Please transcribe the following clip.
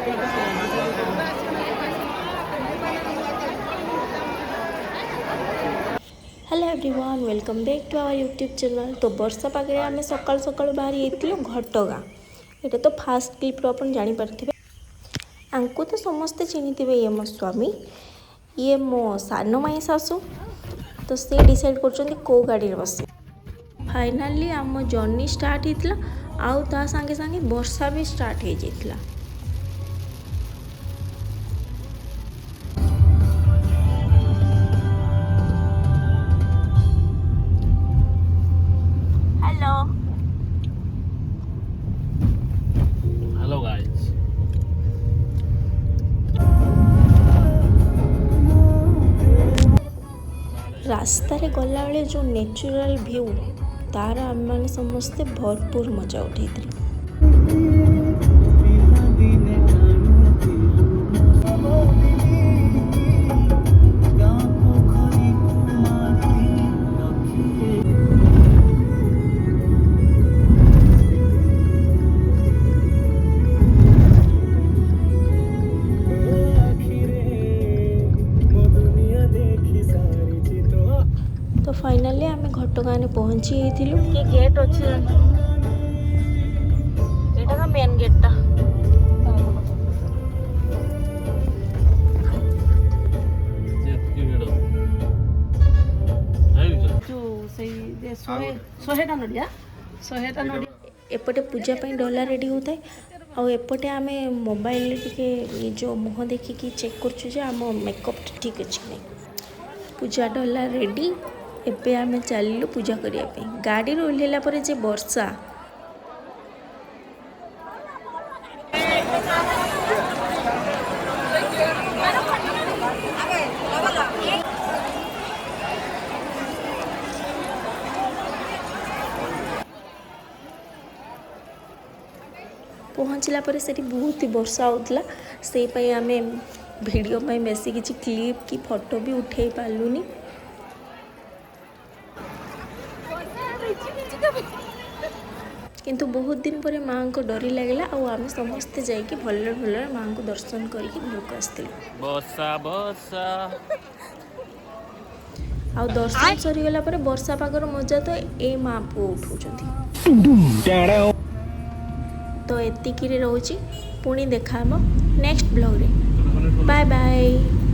Hello everyone, welcome back to our YouTube channel. तो वर्षा पागे आम सकाल सकाल बाहरी घटगाँ। ये तो फास्ट क्लिप अपन जापारे आंकु तो समस्ते चिन्हिथे, ये मो स्वामी, ये मो सान माई सासू। तो से डिसाइड कर गाड़ी बस। फाइनाली आम जर्नी स्टार्ट होता आउ ता संगे संगे वर्षा भी स्टार्ट हो जाता। हेलो गाइस, रास्तार गला बेले जो नेचुरल व्यू तार आम मैंने समस्ते भरपूर मजा उठे। तो फाइनाली आम घटगाँ पहुँची ये गेट अच्छे यहाँ मेन गेटा एपटे पूजा डला रेडी होता है। आउ एपटे आम मोबाइल टे निज मुह देखिकी चेक करम मेकअप ठीक अच्छे नहीं। पूजा डला रेडी। एबे आम चलू पूजा करने। गाड़ी ओह्लैला पर जे वर्षा पहुँचला पर सेठी बहुत ही वर्षा होता से आम वीडियो में बेसी किसी क्लिप कि फोटो भी उठे पार्लुनी। किंतु बहुत दिन पर माँ को डरी लगला आम समस्ते जाइए भल भल माँ को दर्शन करके घर आसलु। आ दर्शन सरीगला पर वर्षा पागर मजा तो ए माँ पुओ उठाउछंती। तो एतिकी रोची पुणी देखा नेक्स्ट ब्लॉग रे। Bye bye.